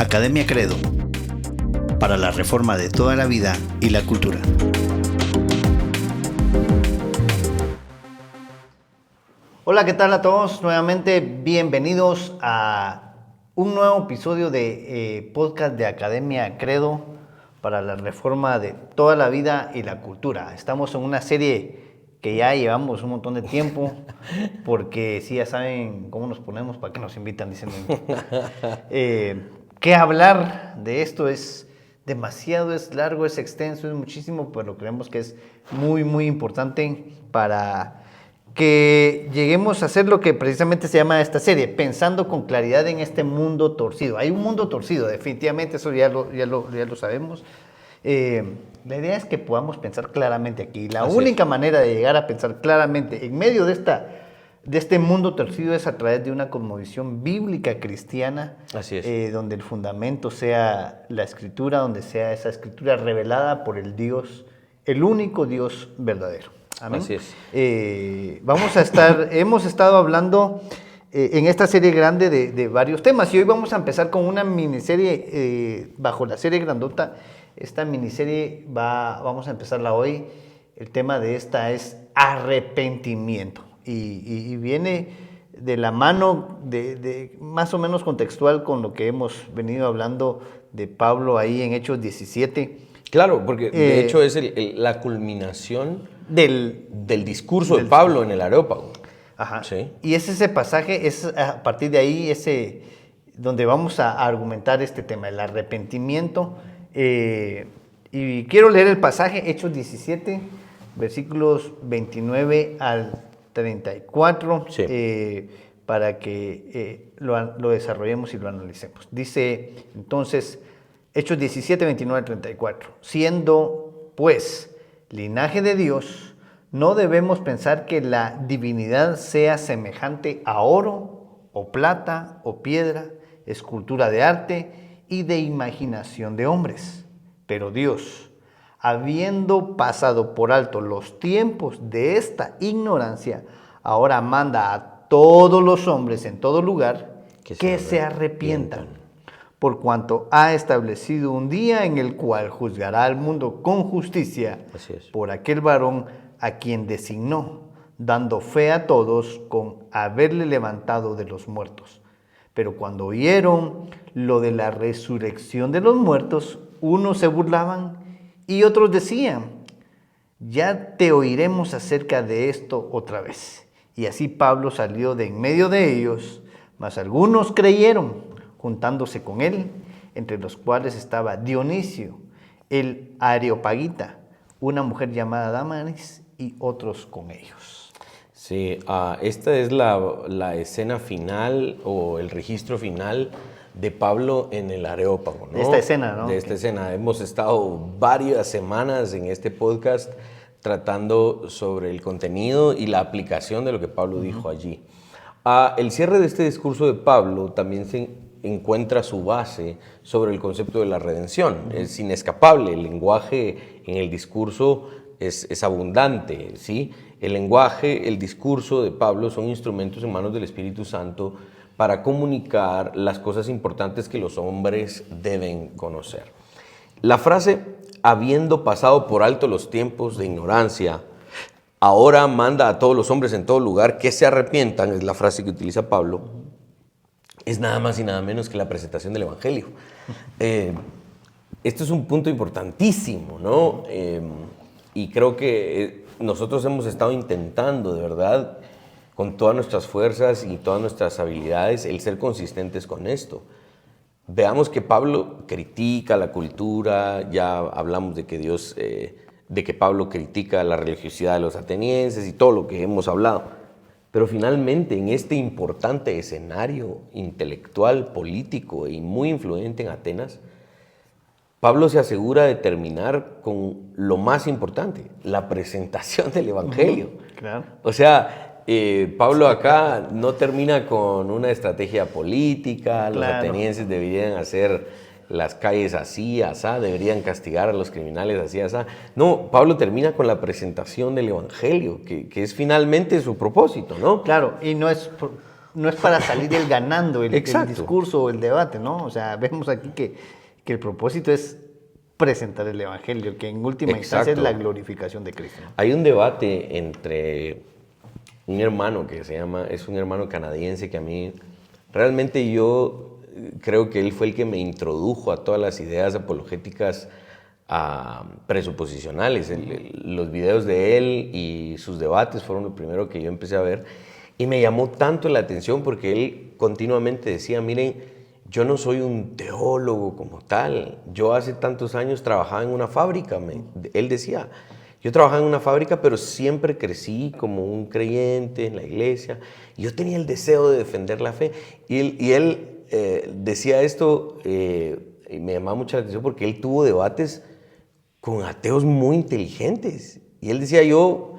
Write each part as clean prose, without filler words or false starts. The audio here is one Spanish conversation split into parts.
Academia Credo, para la reforma de toda la vida y la cultura. Hola, ¿qué tal a todos? Nuevamente bienvenidos a un nuevo episodio de podcast de Academia Credo para la reforma de toda la vida y la cultura. Estamos en una serie que ya llevamos un montón de tiempo, porque sí, ya saben cómo nos ponemos, para qué nos invitan, dicen. Que hablar de esto es demasiado, es largo, es extenso, es muchísimo, pero creemos que es muy importante para que lleguemos a hacer lo que precisamente se llama esta serie, pensando con claridad en este mundo torcido. Hay un mundo torcido, definitivamente, eso ya lo sabemos. La idea es que podamos pensar claramente aquí. La única manera de llegar a pensar claramente en medio de este mundo torcido es a través de una cosmovisión bíblica cristiana. Así es. Donde el fundamento sea la Escritura, donde sea esa Escritura revelada por el Dios, el único Dios verdadero. Amén. Así es. Hemos estado hablando en esta serie grande de varios temas, y hoy vamos a empezar con una miniserie bajo la serie grandota. Esta miniserie vamos a empezarla hoy. El tema de esta es arrepentimiento, y viene de la mano de más o menos contextual con lo que hemos venido hablando de Pablo ahí en Hechos 17. Claro, porque de hecho es la culminación del discurso de Pablo en el Areópago. Ajá. Sí. Y es ese pasaje, es a partir de ahí donde vamos a argumentar este tema, el arrepentimiento. Y quiero leer el pasaje, Hechos 17, versículos 29 al 34, sí. Para que lo desarrollemos y lo analicemos. Dice entonces, Hechos 17, 29 al 34, siendo pues linaje de Dios, no debemos pensar que la divinidad sea semejante a oro, o plata, o piedra, escultura de arte y de imaginación de hombres. Pero Dios, habiendo pasado por alto los tiempos de esta ignorancia, ahora manda a todos los hombres en todo lugar que se arrepientan, por cuanto ha establecido un día en el cual juzgará al mundo con justicia por aquel varón a quien designó, dando fe a todos con haberle levantado de los muertos. Pero cuando oyeron lo de la resurrección de los muertos, unos se burlaban y otros decían, ya te oiremos acerca de esto otra vez. Y así Pablo salió de en medio de ellos, mas algunos creyeron, juntándose con él, entre los cuales estaba Dionisio, el Areopagita, una mujer llamada Damaris, y otros con ellos. Sí, esta es la escena final o el registro final de Pablo en el Areópago, ¿no? De esta escena, ¿no? De esta escena. Hemos estado varias semanas en este podcast tratando sobre el contenido y la aplicación de lo que Pablo dijo allí. El cierre de este discurso de Pablo también se encuentra su base sobre el concepto de la redención. Es inescapable, el lenguaje en el discurso es abundante, ¿sí? El lenguaje, el discurso de Pablo son instrumentos en manos del Espíritu Santo para comunicar las cosas importantes que los hombres deben conocer. La frase, habiendo pasado por alto los tiempos de ignorancia, ahora manda a todos los hombres en todo lugar que se arrepientan, es la frase que utiliza Pablo, es nada más y nada menos que la presentación del Evangelio. Esto es un punto importantísimo, ¿no? Y creo que nosotros hemos estado intentando, de verdad, con todas nuestras fuerzas y todas nuestras habilidades, el ser consistentes con esto. Veamos que Pablo critica la cultura, ya hablamos de que Pablo critica la religiosidad de los atenienses y todo lo que hemos hablado. Pero finalmente, en este importante escenario intelectual, político y muy influyente en Atenas, Pablo se asegura de terminar con lo más importante, la presentación del Evangelio. Claro. O sea, Pablo acá no termina con una estrategia política, los atenienses deberían hacer las calles así, asá, deberían castigar a los criminales así, asá. No, Pablo termina con la presentación del Evangelio, que es finalmente su propósito, ¿no? Claro, y no es no es para salir él ganando el Exacto. discurso o el debate, ¿no? O sea, vemos aquí que el propósito es presentar el Evangelio, que en última instancia es Exacto. la glorificación de Cristo, ¿no? Hay un debate entre un hermano que es un hermano canadiense que a mí, realmente yo creo que él fue el que me introdujo a todas las ideas apologéticas presuposicionales. Los videos de él y sus debates fueron lo primero que yo empecé a ver y me llamó tanto la atención porque él continuamente decía, miren, yo no soy un teólogo como tal, yo hace tantos años trabajaba en una fábrica, él decía, yo trabajaba en una fábrica, pero siempre crecí como un creyente en la iglesia. Y yo tenía el deseo de defender la fe. Y él decía esto, y me llamaba mucho la atención porque él tuvo debates con ateos muy inteligentes. Y él decía, yo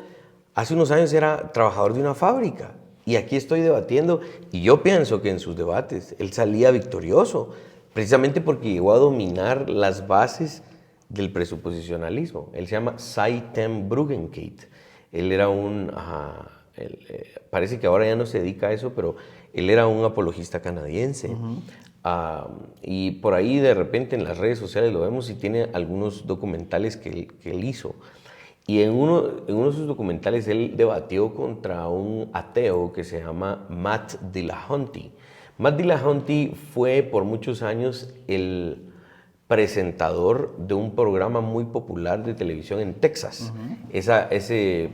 hace unos años era trabajador de una fábrica y aquí estoy debatiendo. Y yo pienso que en sus debates él salía victorioso, precisamente porque llegó a dominar las bases del presuposicionalismo. Él se llama Saitem Bruggencate. Él era parece que ahora ya no se dedica a eso, pero él era un apologista canadiense. Y por ahí de repente en las redes sociales lo vemos y tiene algunos documentales que él hizo. Y en uno de sus documentales él debatió contra un ateo que se llama Matt Dillahunty. Matt Dillahunty fue por muchos años el presentador de un programa muy popular de televisión en Texas. Ese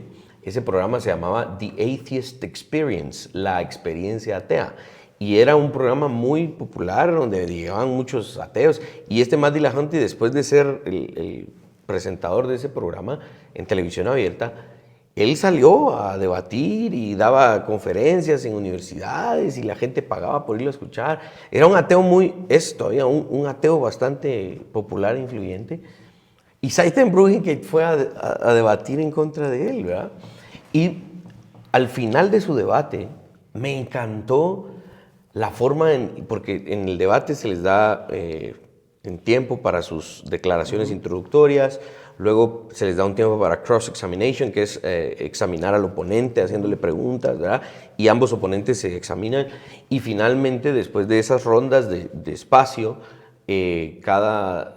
programa se llamaba The Atheist Experience, la experiencia atea. Y era un programa muy popular donde llegaban muchos ateos. Y este Matt Dillahunty, después de ser el presentador de ese programa en televisión abierta, él salió a debatir y daba conferencias en universidades y la gente pagaba por irlo a escuchar. Era un ateo es todavía un ateo bastante popular e influyente. Y Saitem Bruggencate fue a debatir en contra de él, ¿verdad? Y al final de su debate me encantó la forma, porque en el debate se les da en tiempo para sus declaraciones introductorias. Luego se les da un tiempo para cross-examination, que es examinar al oponente haciéndole preguntas, ¿verdad? Y ambos oponentes se examinan. Y finalmente, después de esas rondas de espacio, cada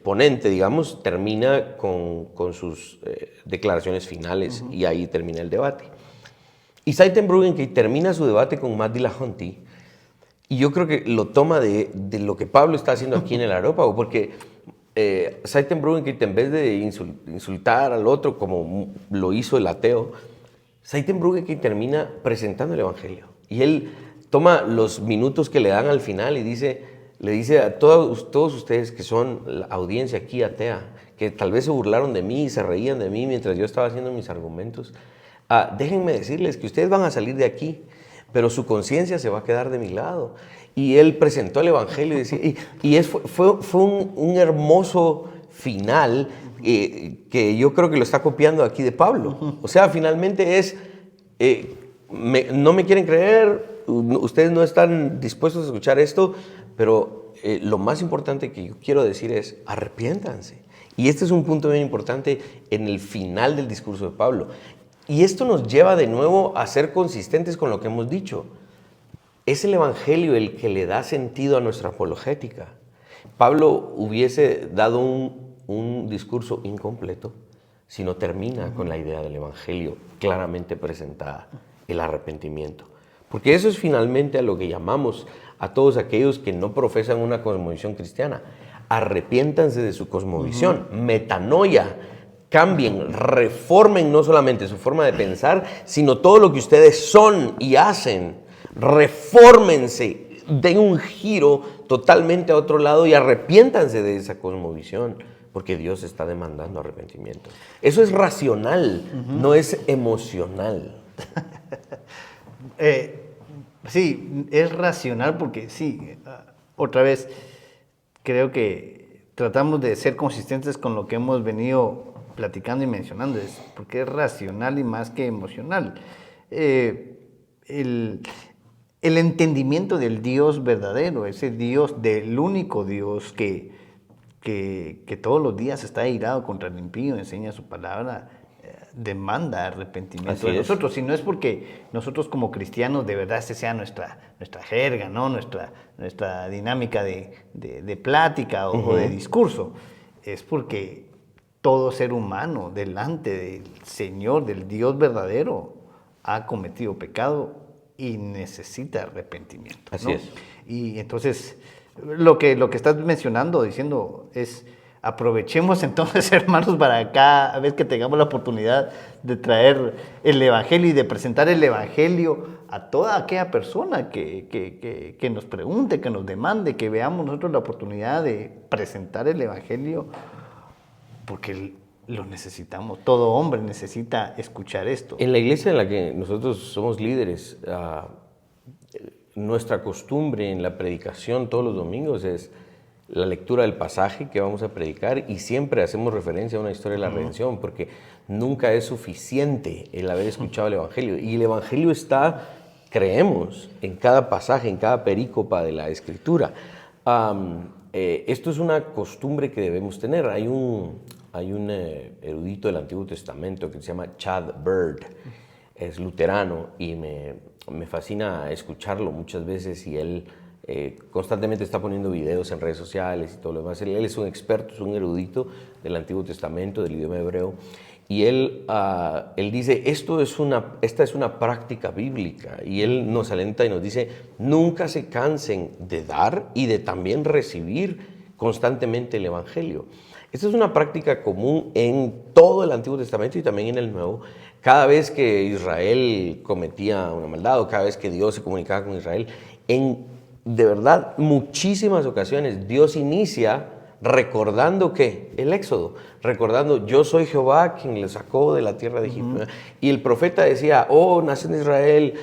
ponente, digamos, termina con sus declaraciones finales y ahí termina el debate. Y Saitem Bruggencate termina su debate con Matt Dillahunty y yo creo que lo toma de lo que Pablo está haciendo aquí en el Areópago, porque Saitem Bruggencate, en vez de insultar al otro como lo hizo el ateo, Saitem Bruggencate termina presentando el Evangelio. Y él toma los minutos que le dan al final y le dice a todos ustedes que son la audiencia aquí atea, que tal vez se burlaron de mí y se reían de mí mientras yo estaba haciendo mis argumentos, déjenme decirles que ustedes van a salir de aquí, pero su conciencia se va a quedar de mi lado. Y él presentó el Evangelio fue un hermoso final que yo creo que lo está copiando aquí de Pablo. O sea, finalmente no me quieren creer, ustedes no están dispuestos a escuchar esto, pero lo más importante que yo quiero decir es arrepiéntanse. Y este es un punto bien importante en el final del discurso de Pablo. Y esto nos lleva de nuevo a ser consistentes con lo que hemos dicho. Es el Evangelio el que le da sentido a nuestra apologética. Pablo hubiese dado un discurso incompleto si no termina con la idea del Evangelio claramente presentada, el arrepentimiento. Porque eso es finalmente a lo que llamamos a todos aquellos que no profesan una cosmovisión cristiana. Arrepiéntanse de su cosmovisión, metanoia. Cambien, reformen no solamente su forma de pensar, sino todo lo que ustedes son y hacen. Refórmense, den un giro totalmente a otro lado y arrepiéntanse de esa cosmovisión, porque Dios está demandando arrepentimiento. Eso es racional, no es emocional. Sí, es racional porque sí, otra vez, creo que tratamos de ser consistentes con lo que hemos venido platicando y mencionando, porque es racional y más que emocional. El entendimiento del Dios verdadero, ese Dios, del único Dios que todos los días está airado contra el impío, enseña su palabra, demanda arrepentimiento Así de es. nosotros. Si no es porque nosotros como cristianos de verdad ese sea nuestra jerga, ¿no? Nuestra dinámica de plática o de discurso. Es porque todo ser humano delante del Señor, del Dios verdadero, ha cometido pecado y necesita arrepentimiento, Así ¿no? es. Y entonces, lo que estás mencionando, diciendo, es aprovechemos entonces, hermanos, para cada vez que tengamos la oportunidad de traer el Evangelio y de presentar el Evangelio a toda aquella persona que nos pregunte, que nos demande, que veamos nosotros la oportunidad de presentar el Evangelio, porque lo necesitamos. Todo hombre necesita escuchar esto. En la iglesia en la que nosotros somos líderes, nuestra costumbre en la predicación todos los domingos es la lectura del pasaje que vamos a predicar y siempre hacemos referencia a una historia de la redención porque nunca es suficiente el haber escuchado el Evangelio. Y el Evangelio está, creemos, en cada pasaje, en cada perícopa de la Escritura. Esto es una costumbre que debemos tener. Hay un erudito del Antiguo Testamento que se llama Chad Bird, es luterano y me fascina escucharlo muchas veces y él constantemente está poniendo videos en redes sociales y todo lo demás. Él es un experto, es un erudito del Antiguo Testamento, del idioma hebreo, y él dice, esta es una práctica bíblica, y él nos alenta y nos dice, nunca se cansen de dar y de también recibir constantemente el Evangelio. Esta es una práctica común en todo el Antiguo Testamento y también en el Nuevo. Cada vez que Israel cometía una maldad o cada vez que Dios se comunicaba con Israel, de verdad, muchísimas ocasiones Dios inicia recordando ¿qué? El Éxodo, recordando yo soy Jehová quien les sacó de la tierra de Egipto. Y el profeta decía, oh nación de Israel,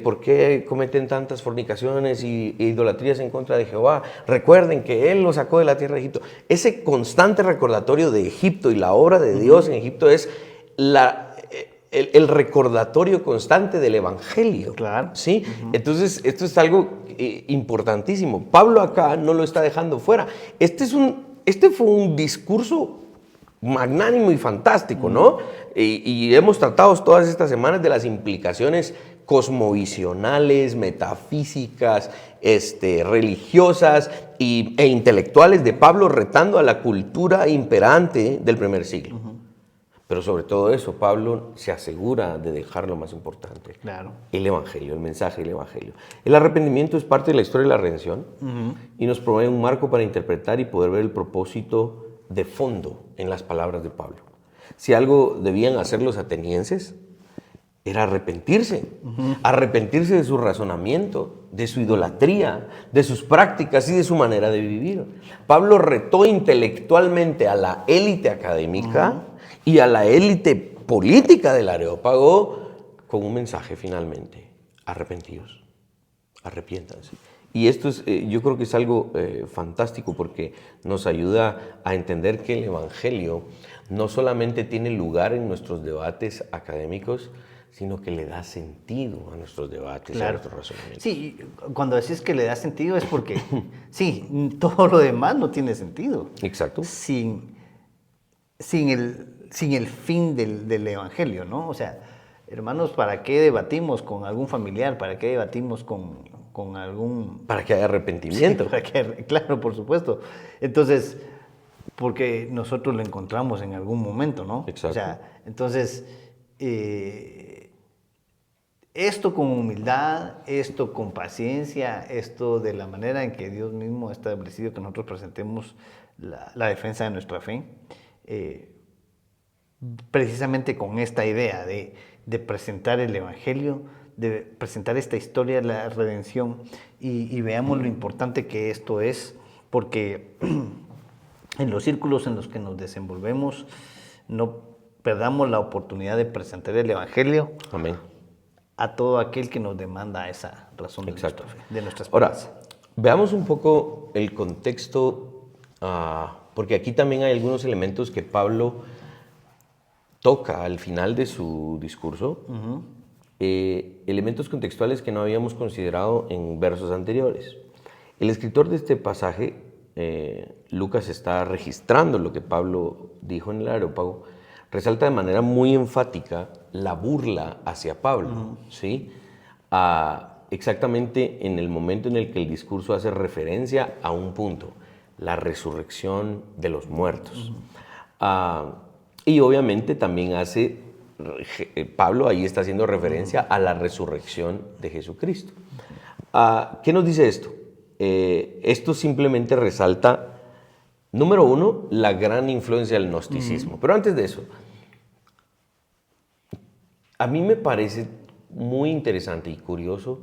¿por qué cometen tantas fornicaciones y idolatrías en contra de Jehová? Recuerden que Él los sacó de la tierra de Egipto. Ese constante recordatorio de Egipto y la obra de Dios en Egipto es el recordatorio constante del Evangelio. Claro. ¿Sí? Entonces, esto es algo importantísimo. Pablo acá no lo está dejando fuera. Este fue un discurso magnánimo y fantástico, ¿no? Y hemos tratado todas estas semanas de las implicaciones cosmovisionales, metafísicas, religiosas e intelectuales de Pablo retando a la cultura imperante del primer siglo. Pero sobre todo eso, Pablo se asegura de dejar lo más importante. Claro. El Evangelio, el mensaje del Evangelio. El arrepentimiento es parte de la historia de la redención y nos provee un marco para interpretar y poder ver el propósito de fondo en las palabras de Pablo. Si algo debían hacer los atenienses, era arrepentirse. Arrepentirse de su razonamiento, de su idolatría, de sus prácticas y de su manera de vivir. Pablo retó intelectualmente a la élite académica y a la élite política del Areópago con un mensaje finalmente: arrepentidos, arrepiéntanse. Y esto es, yo creo que es algo fantástico porque nos ayuda a entender que el Evangelio no solamente tiene lugar en nuestros debates académicos, sino que le da sentido a nuestros debates, Claro. a nuestros razonamientos. Sí, cuando decís que le da sentido es porque, sí, todo lo demás no tiene sentido. Exacto. Sin el fin del Evangelio, ¿no? O sea, hermanos, ¿para qué debatimos con algún familiar? ¿Para qué debatimos con algún... Para que haya arrepentimiento. Sí, claro, por supuesto. Entonces, porque nosotros lo encontramos en algún momento, ¿no? Exacto. O sea, entonces, esto con humildad, esto con paciencia, esto de la manera en que Dios mismo ha establecido que nosotros presentemos la defensa de nuestra fe, precisamente con esta idea de presentar el Evangelio, de presentar esta historia de la redención y veamos lo importante que esto es, porque en los círculos en los que nos desenvolvemos no perdamos la oportunidad de presentar el Evangelio. Amén. A todo aquel que nos demanda esa razón de Exacto. nuestra fe, de nuestra Ahora, esperanza. veamos un poco el contexto, porque aquí también hay algunos elementos que Pablo toca al final de su discurso, elementos contextuales que no habíamos considerado en versos anteriores. El escritor de este pasaje, Lucas, está registrando lo que Pablo dijo en el Areópago, resalta de manera muy enfática la burla hacia Pablo, ¿sí? Exactamente en el momento en el que el discurso hace referencia a un punto, la resurrección de los muertos. Y obviamente también Pablo ahí está haciendo referencia a la resurrección de Jesucristo. ¿Qué nos dice esto? Esto simplemente resalta, número uno, la gran influencia del gnosticismo. Pero antes de eso, a mí me parece muy interesante y curioso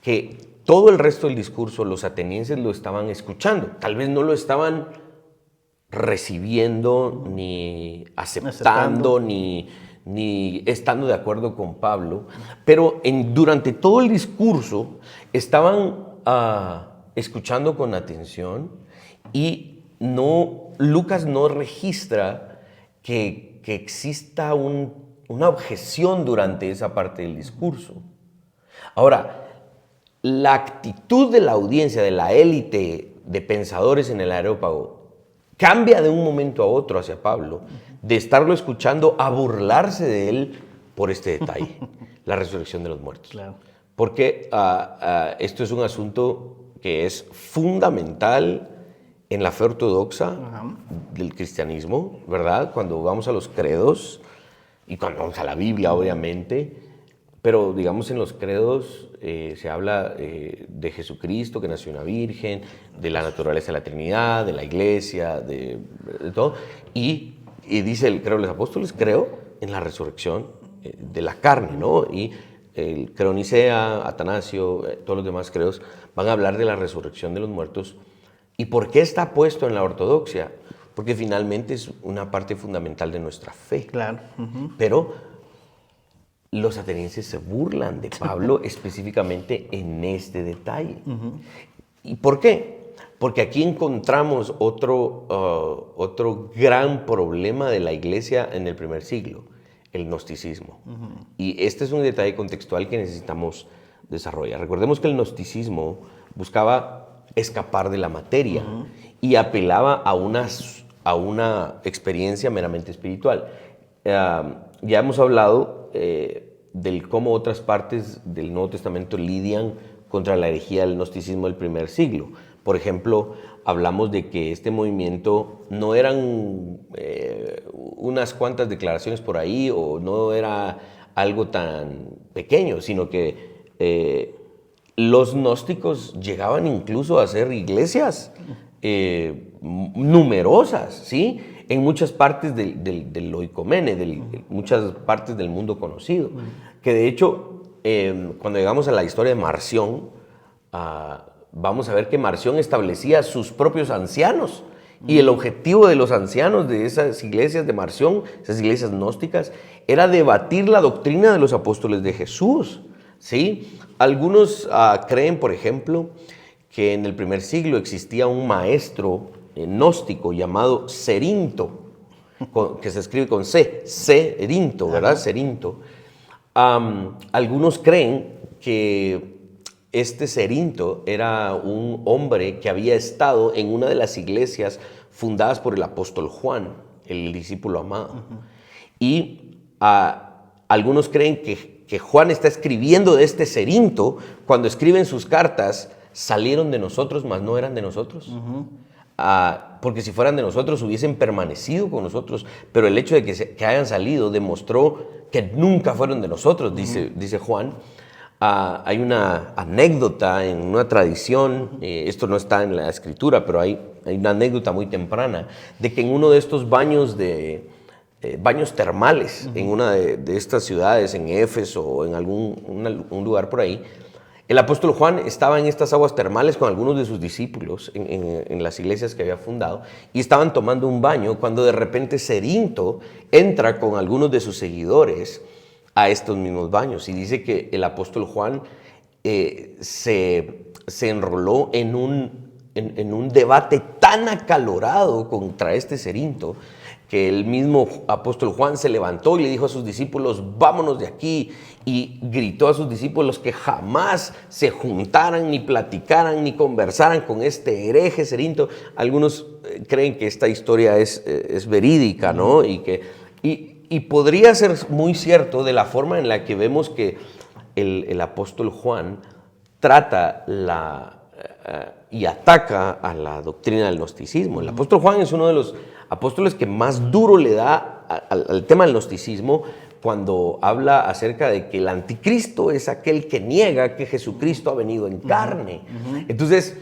que todo el resto del discurso los atenienses lo estaban escuchando. Tal vez no lo estaban recibiendo, ni aceptando, ni estando de acuerdo con Pablo, pero durante todo el discurso estaban escuchando con atención y Lucas no registra que exista una objeción durante esa parte del discurso. Ahora, la actitud de la audiencia, de la élite de pensadores en el Areópago, cambia de un momento a otro hacia Pablo, de estarlo escuchando a burlarse de él por este detalle, la resurrección de los muertos. Claro. Porque esto es un asunto que es fundamental en la fe ortodoxa del cristianismo, ¿verdad? Cuando vamos a los credos y cuando vamos a la Biblia, obviamente, pero digamos en los credos se habla de Jesucristo que nació una virgen, de la naturaleza de la Trinidad, de la iglesia, de todo. Y dice el credo de los apóstoles, creo en la resurrección de la carne, ¿no? Y el credo Nicea, Atanasio, todos los demás credos van a hablar de la resurrección de los muertos. ¿Y por qué está puesto en la ortodoxia? Porque finalmente es una parte fundamental de nuestra fe. Claro. Pero los atenienses se burlan de Pablo específicamente en este detalle. ¿Y por qué? Porque aquí encontramos otro gran problema de la iglesia en el primer siglo, el gnosticismo. Y este es un detalle contextual que necesitamos desarrollar. Recordemos que el gnosticismo buscaba escapar de la materia y apelaba a una experiencia meramente espiritual. Ya hemos hablado del cómo otras partes del Nuevo Testamento lidian contra la herejía del gnosticismo del primer siglo. Por ejemplo, hablamos de que este movimiento no eran unas cuantas declaraciones por ahí o no era algo tan pequeño, sino que los gnósticos llegaban incluso a ser iglesias numerosas, ¿sí? En muchas partes del oikomene, muchas partes del mundo conocido. Que de hecho, cuando llegamos a la historia de Marción, vamos a ver que Marción establecía sus propios ancianos. Y el objetivo de los ancianos de esas iglesias de Marción, esas iglesias gnósticas, era debatir la doctrina de los apóstoles de Jesús, ¿sí? Algunos creen, por ejemplo, que en el primer siglo existía un maestro gnóstico llamado Cerinto, que se escribe con C, Cerinto, ¿verdad? Cerinto. Algunos creen que este Cerinto era un hombre que había estado en una de las iglesias fundadas por el apóstol Juan, el discípulo amado. Y algunos creen que Juan está escribiendo de este Cerinto cuando escriben sus cartas, salieron de nosotros, mas no eran de nosotros. Porque si fueran de nosotros hubiesen permanecido con nosotros, pero el hecho de que hayan salido demostró que nunca fueron de nosotros, dice Juan. Hay una anécdota en una tradición, esto no está en la escritura, pero hay una anécdota muy temprana, de que en uno de estos baños termales, en una de estas ciudades, en Éfeso o en un lugar por ahí, el apóstol Juan estaba en estas aguas termales con algunos de sus discípulos en las iglesias que había fundado y estaban tomando un baño cuando de repente Cerinto entra con algunos de sus seguidores a estos mismos baños y dice que el apóstol Juan se enroló en un debate tan acalorado contra este Cerinto que el mismo apóstol Juan se levantó y le dijo a sus discípulos, vámonos de aquí, y gritó a sus discípulos que jamás se juntaran, ni platicaran, ni conversaran con este hereje Cerinto. Algunos creen que esta historia es verídica, ¿no? Y y podría ser muy cierto de la forma en la que vemos que el apóstol Juan trata y ataca a la doctrina del gnosticismo. El apóstol Juan es uno de los apóstoles que más duro le da al tema del gnosticismo cuando habla acerca de que el anticristo es aquel que niega que Jesucristo ha venido en carne. Entonces,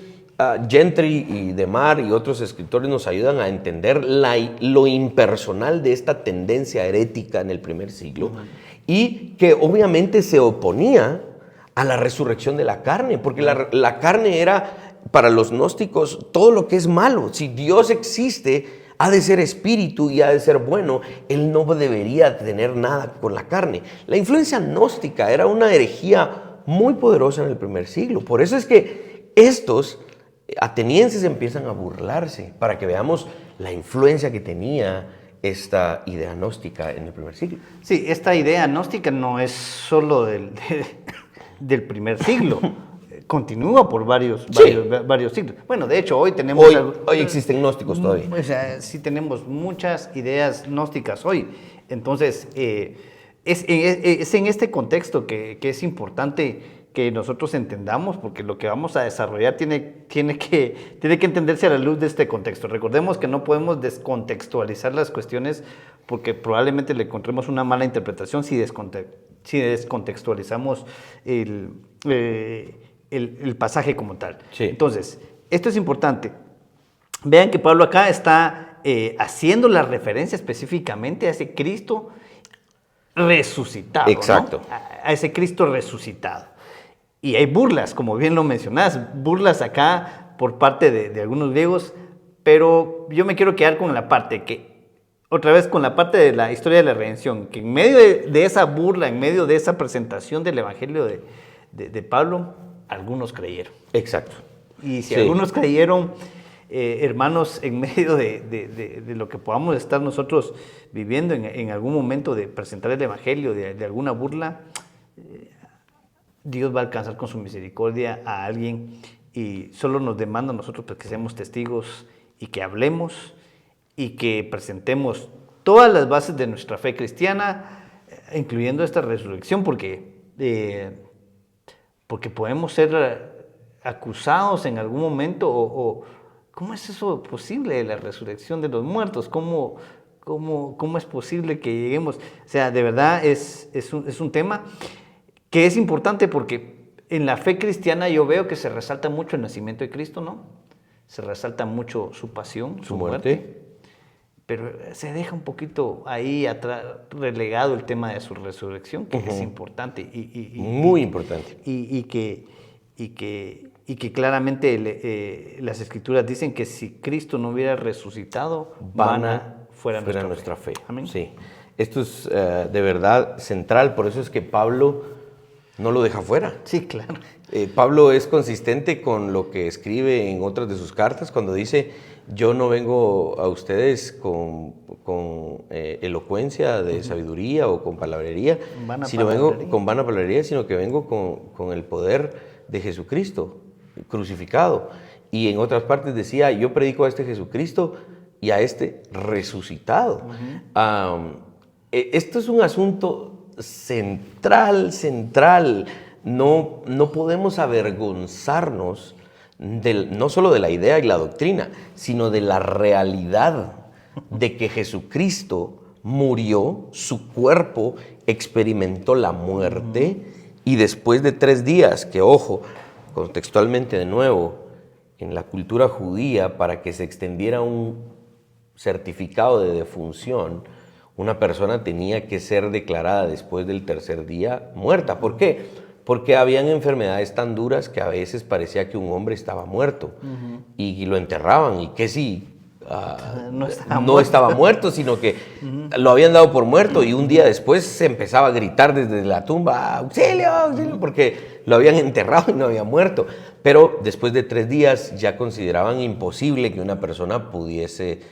Gentry y Demar y otros escritores nos ayudan a entender lo impersonal de esta tendencia herética en el primer siglo y que obviamente se oponía a la resurrección de la carne, porque la carne era para los gnósticos todo lo que es malo. Si Dios existe, ha de ser espíritu y ha de ser bueno. Él no debería tener nada con la carne. La influencia gnóstica era una herejía muy poderosa en el primer siglo. Por eso es que estos atenienses empiezan a burlarse, para que veamos la influencia que tenía esta idea gnóstica en el primer siglo. Sí, esta idea gnóstica no es solo del primer siglo. Continúa por varios siglos. Bueno, de hecho, hoy tenemos... Hoy existen gnósticos todavía. O sea, sí tenemos muchas ideas gnósticas hoy. Entonces, es en este contexto que es importante que nosotros entendamos, porque lo que vamos a desarrollar tiene que entenderse a la luz de este contexto. Recordemos que no podemos descontextualizar las cuestiones porque probablemente le encontremos una mala interpretación si descontextualizamos el pasaje como tal. Sí. Entonces, esto es importante. Vean que Pablo acá está haciendo la referencia específicamente a ese Cristo resucitado. Exacto. ¿No? A ese Cristo resucitado. Y hay burlas, como bien lo mencionás, burlas acá por parte de algunos griegos, pero yo me quiero quedar con la parte otra vez con la parte de la historia de la redención, que en medio de esa burla, en medio de esa presentación del Evangelio de Pablo, algunos creyeron. Exacto. Y si algunos creyeron, hermanos, en medio de lo que podamos estar nosotros viviendo en algún momento de presentar el Evangelio, de alguna burla, Dios va a alcanzar con su misericordia a alguien y solo nos demanda a nosotros pues, que seamos testigos y que hablemos y que presentemos todas las bases de nuestra fe cristiana, incluyendo esta resurrección, porque podemos ser acusados en algún momento o ¿cómo es eso posible, la resurrección de los muertos? ¿Cómo es posible que lleguemos? O sea, de verdad es un tema que es importante porque en la fe cristiana yo veo que se resalta mucho el nacimiento de Cristo, ¿no? Se resalta mucho su pasión, su muerte. Pero se deja un poquito ahí atrás, relegado el tema de su resurrección, que es importante. Muy importante. Y que claramente las Escrituras dicen que si Cristo no hubiera resucitado, fuera nuestra fe. Amén. Sí. Esto es de verdad central, por eso es que Pablo no lo deja fuera. Sí, claro. Pablo es consistente con lo que escribe en otras de sus cartas cuando dice: yo no vengo a ustedes con elocuencia de sabiduría o con palabrería, vengo con vana palabrería, sino que vengo con el poder de Jesucristo crucificado. Y en otras partes decía: yo predico a este Jesucristo y a este resucitado. Esto es un asunto central. No podemos avergonzarnos no solo de la idea y la doctrina, sino de la realidad de que Jesucristo murió, su cuerpo experimentó la muerte y después de 3 días, que ojo, contextualmente de nuevo, en la cultura judía, para que se extendiera un certificado de defunción, una persona tenía que ser declarada después del 3er día muerta. ¿Por qué? Porque habían enfermedades tan duras que a veces parecía que un hombre estaba muerto y lo enterraban, y que sí, no estaba muerto, sino que lo habían dado por muerto, y un día después se empezaba a gritar desde la tumba: ¡auxilio, auxilio!, porque lo habían enterrado y no había muerto. Pero después de 3 días ya consideraban imposible que una persona pudiese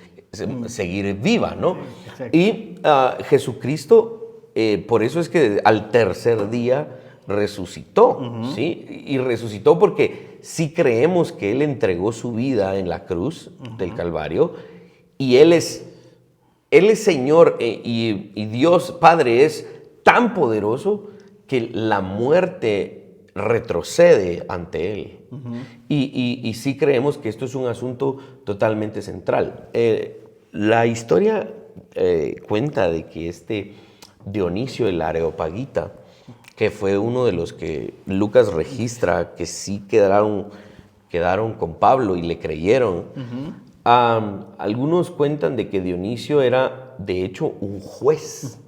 seguir viva, ¿no? Exacto. Y Jesucristo, por eso es que al 3er día resucitó, ¿sí? Y resucitó porque sí creemos que Él entregó su vida en la cruz del Calvario, y Él es Él es Señor y Dios Padre es tan poderoso que la muerte retrocede ante Él. Y sí creemos que esto es un asunto totalmente central. La historia cuenta de que este Dionisio el Areopagita, que fue uno de los que Lucas registra que sí quedaron con Pablo y le creyeron. Algunos cuentan de que Dionisio era, de hecho, un juez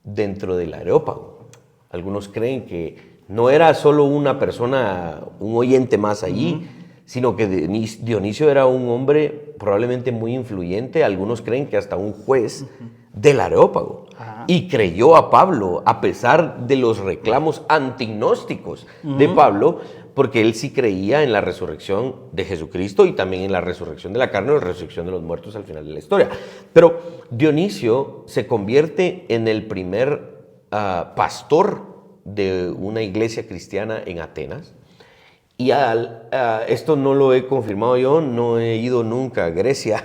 dentro del Areópago. Algunos creen que no era solo una persona, un oyente más allí, sino que Dionisio era un hombre probablemente muy influyente. Algunos creen que hasta un juez del Areópago. Y creyó a Pablo a pesar de los reclamos antignósticos de Pablo, porque él sí creía en la resurrección de Jesucristo y también en la resurrección de la carne o la resurrección de los muertos al final de la historia. Pero Dionisio se convierte en el primer pastor de una iglesia cristiana en Atenas. Y esto no lo he confirmado yo, no he ido nunca a Grecia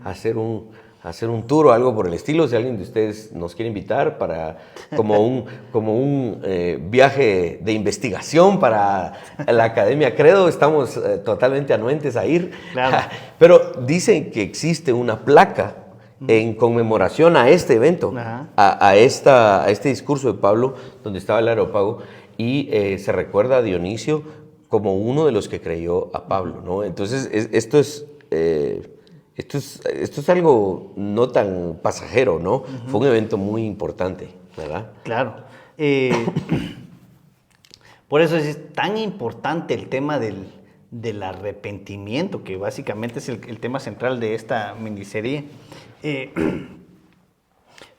a hacer un tour o algo por el estilo. Si alguien de ustedes nos quiere invitar para como un viaje de investigación para la Academia Credo, estamos totalmente anuentes a ir. Claro. Pero dicen que existe una placa en conmemoración a este evento, a este discurso de Pablo, donde estaba el Areópago, y se recuerda a Dionisio como uno de los que creyó a Pablo, ¿no? Entonces, esto es algo no tan pasajero, ¿no? Fue un evento muy importante, ¿verdad? Claro. Por eso es tan importante el tema del arrepentimiento, que básicamente es el tema central de esta miniserie.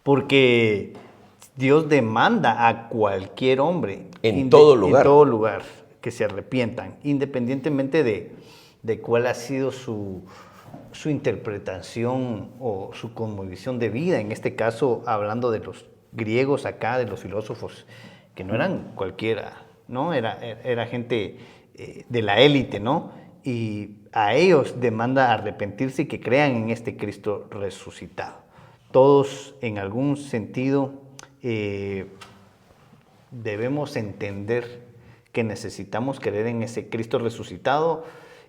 Porque Dios demanda a cualquier hombre en todo lugar que se arrepientan, independientemente de cuál ha sido su interpretación o su cosmovisión de vida. En este caso, hablando de los griegos acá, de los filósofos, que no eran cualquiera, ¿no? Era gente de la élite, ¿no? Y a ellos demanda arrepentirse y que crean en este Cristo resucitado. Todos, en algún sentido, debemos entender que necesitamos creer en ese Cristo resucitado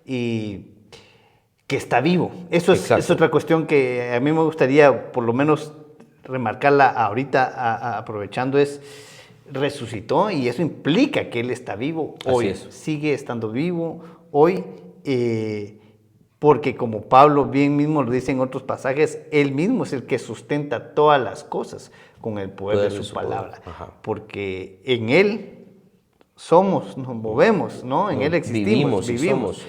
y que está vivo. Eso es otra cuestión que a mí me gustaría por lo menos remarcarla ahorita, aprovechando, es resucitó, y eso implica que Él está vivo hoy. Sigue estando vivo hoy, porque como Pablo bien mismo lo dice en otros pasajes, Él mismo es el que sustenta todas las cosas con el poder de su palabra. Porque en Él somos, nos movemos, ¿no? En Él existimos, vivimos.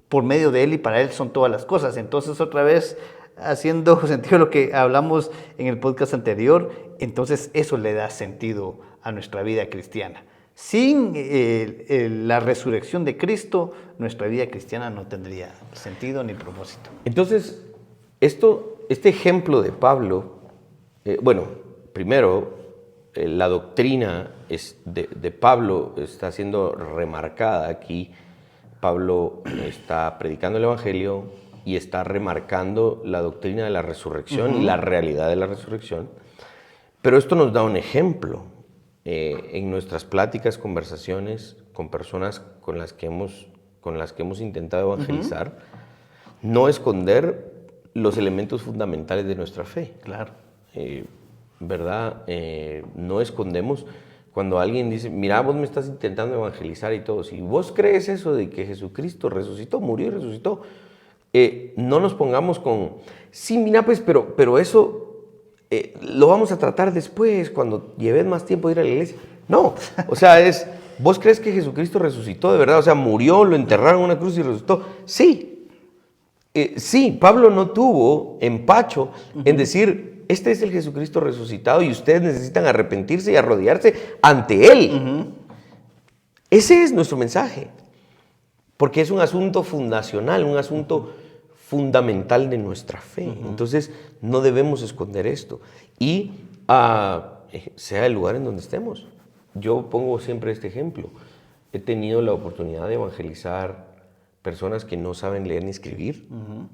Por medio de Él y para Él son todas las cosas. Entonces, otra vez, haciendo sentido lo que hablamos en el podcast anterior, entonces eso le da sentido a nuestra vida cristiana. Sin la resurrección de Cristo, nuestra vida cristiana no tendría sentido ni propósito. Entonces, este ejemplo de Pablo, primero, la doctrina de Pablo está siendo remarcada aquí. Pablo está predicando el Evangelio y está remarcando la doctrina de la resurrección y la realidad de la resurrección. Pero esto nos da un ejemplo en nuestras pláticas, conversaciones con personas con las que hemos intentado evangelizar, no esconder los elementos fundamentales de nuestra fe. Claro. ¿Verdad? No escondemos. Cuando alguien dice, mira, vos me estás intentando evangelizar y todo, si vos crees eso de que Jesucristo resucitó, murió y resucitó, no nos pongamos con, sí, mira, pues, pero eso lo vamos a tratar después, cuando lleves más tiempo de ir a la iglesia. No, o sea, ¿vos crees que Jesucristo resucitó de verdad? O sea, murió, lo enterraron en una cruz y resucitó. Sí, sí, Pablo no tuvo empacho en decir, este es el Jesucristo resucitado y ustedes necesitan arrepentirse y arrodillarse ante Él. Ese es nuestro mensaje, porque es un asunto fundacional, un asunto fundamental de nuestra fe. Entonces, no debemos esconder esto. Y sea el lugar en donde estemos. Yo pongo siempre este ejemplo. He tenido la oportunidad de evangelizar personas que no saben leer ni escribir,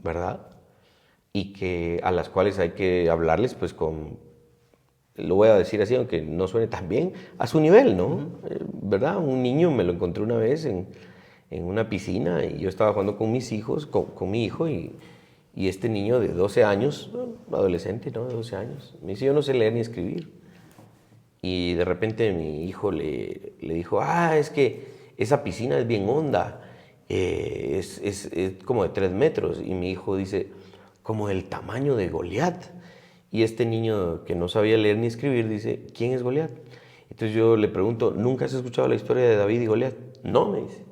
¿verdad? y que a las cuales hay que hablarles pues lo voy a decir así, aunque no suene tan bien, a su nivel, ¿no? ¿Verdad? Un niño me lo encontré una vez en una piscina y yo estaba jugando con mis hijos, con mi hijo y este niño de 12 años, adolescente, ¿no? De 12 años, me dice, yo no sé leer ni escribir. Y de repente mi hijo le dijo, es que esa piscina es bien honda, es como de 3 metros. Y mi hijo dice, como del tamaño de Goliat. Y este niño que no sabía leer ni escribir dice, ¿quién es Goliat? Entonces yo le pregunto, ¿nunca has escuchado la historia de David y Goliat? No, me dice.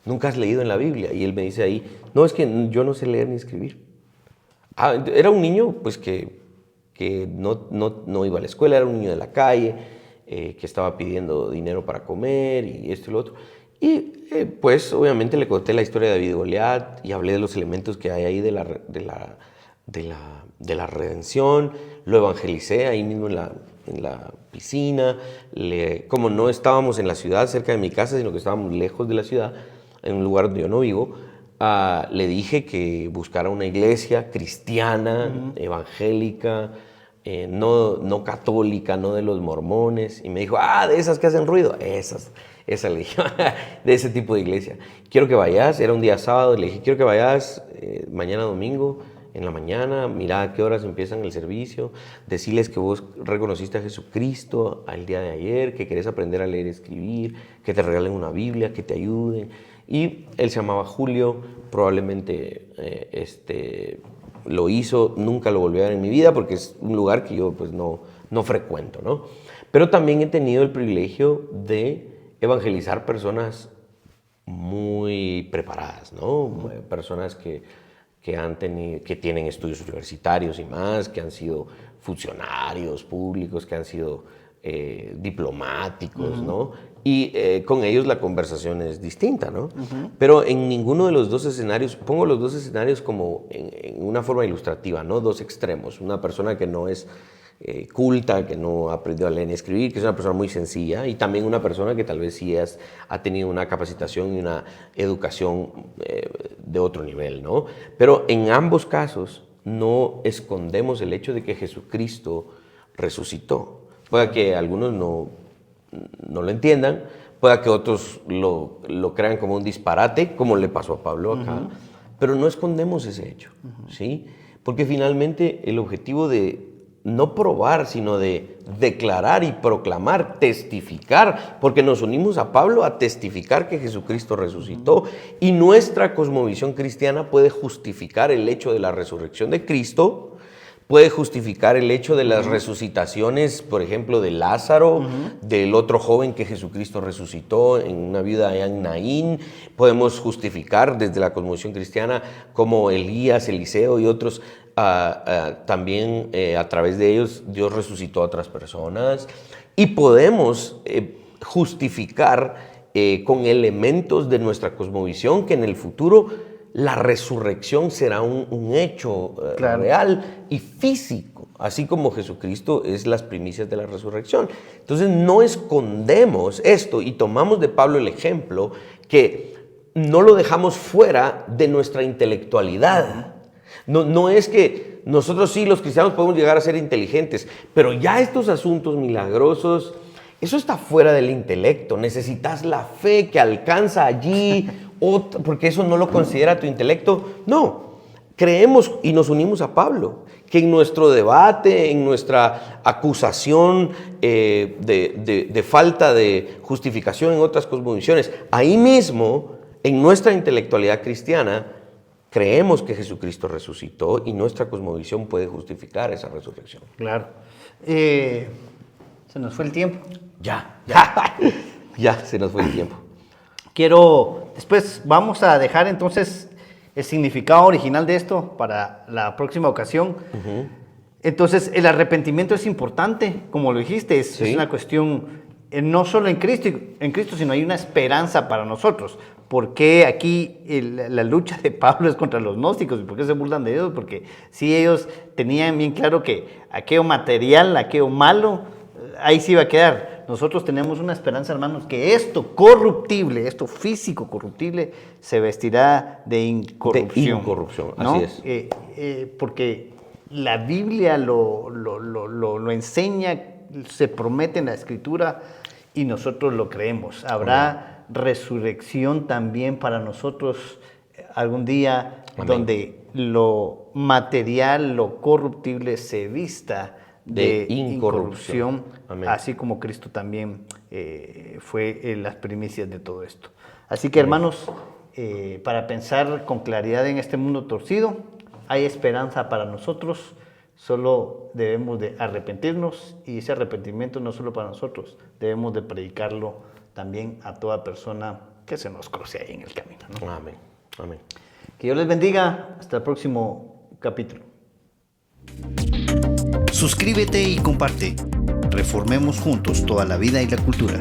¿Nunca has leído en la Biblia? Y él me dice ahí, no, es que yo no sé leer ni escribir. Era un niño pues que no iba a la escuela, era un niño de la calle, que estaba pidiendo dinero para comer y esto y lo otro. Y pues obviamente le conté la historia de David y Goliat y hablé de los elementos que hay ahí de la redención, lo evangelicé ahí mismo en la piscina. Como no estábamos en la ciudad cerca de mi casa, sino que estábamos lejos de la ciudad, en un lugar donde yo no vivo, le dije que buscara una iglesia cristiana, evangélica, no católica, no de los mormones. Y me dijo, de esas que hacen ruido, esa le dije, de ese tipo de iglesia. Quiero que vayas, era un día sábado, le dije, quiero que vayas mañana domingo, en la mañana, mira a qué horas empiezan el servicio, decirles que vos reconociste a Jesucristo al día de ayer, que querés aprender a leer y escribir, que te regalen una Biblia, que te ayuden. Y él se llamaba Julio, probablemente lo hizo, nunca lo volví a ver en mi vida porque es un lugar que yo pues no frecuento, ¿no? Pero también he tenido el privilegio de evangelizar personas muy preparadas, ¿no? Personas que tienen estudios universitarios y más, que han sido funcionarios públicos, que han sido diplomáticos, ¿no? Y con ellos la conversación es distinta, ¿no? Pero en ninguno de los dos escenarios, pongo los dos escenarios como en una forma ilustrativa, ¿no? Dos extremos. Una persona que no es culta, que no ha aprendido a leer ni escribir, que es una persona muy sencilla, y también una persona que tal vez sí ha tenido una capacitación y una educación de otro nivel, ¿no? Pero en ambos casos no escondemos el hecho de que Jesucristo resucitó. Puede que algunos no lo entiendan, puede que otros lo crean como un disparate, como le pasó a Pablo acá, pero no escondemos ese hecho, ¿sí? Porque finalmente el objetivo de no probar, sino de declarar y proclamar, testificar, porque nos unimos a Pablo a testificar que Jesucristo resucitó, y nuestra cosmovisión cristiana puede justificar el hecho de la resurrección de Cristo, puede justificar el hecho de las resucitaciones, por ejemplo, de Lázaro, del otro joven que Jesucristo resucitó en una viuda allá en Naín. Podemos justificar desde la cosmovisión cristiana como Elías, Eliseo y otros, también a través de ellos Dios resucitó a otras personas. Y podemos justificar con elementos de nuestra cosmovisión que en el futuro la resurrección será un hecho real y físico, así como Jesucristo es las primicias de la resurrección. Entonces no escondemos esto y tomamos de Pablo el ejemplo que no lo dejamos fuera de nuestra intelectualidad. No es que nosotros sí, los cristianos, podemos llegar a ser inteligentes, pero ya estos asuntos milagrosos, eso está fuera del intelecto. Necesitas la fe que alcanza allí, porque eso no lo considera tu intelecto. No, creemos y nos unimos a Pablo, que en nuestro debate, en nuestra acusación de falta de justificación en otras cosmovisiones, ahí mismo, en nuestra intelectualidad cristiana, creemos que Jesucristo resucitó y nuestra cosmovisión puede justificar esa resurrección. Claro. Se nos fue el tiempo. Ya, se nos fue el tiempo. Después vamos a dejar entonces el significado original de esto para la próxima ocasión. Entonces, el arrepentimiento es importante, como lo dijiste, es una cuestión no solo en Cristo, sino hay una esperanza para nosotros. ¿Por qué aquí la lucha de Pablo es contra los gnósticos? ¿Y por qué se burlan de ellos? Porque sí, ellos tenían bien claro que aquello material, aquello malo, ahí sí iba a quedar. nosotros tenemos una esperanza, hermanos, que esto corruptible, esto físico corruptible, se vestirá de incorrupción. De incorrupción, ¿no? así es. Porque la Biblia lo enseña, se promete en la Escritura y nosotros lo creemos. Habrá resurrección también para nosotros algún día. Amén. Donde lo material, lo corruptible se vista de incorrupción, así como Cristo también fue las primicias de todo esto. Así que, hermanos, para pensar con claridad en este mundo torcido, hay esperanza para nosotros, solo debemos de arrepentirnos, y ese arrepentimiento no solo para nosotros, debemos de predicarlo también a toda persona que se nos cruce ahí en el camino, ¿no? Amén. Amén. Que Dios les bendiga. Hasta el próximo capítulo. Suscríbete y comparte. Reformemos juntos toda la vida y la cultura.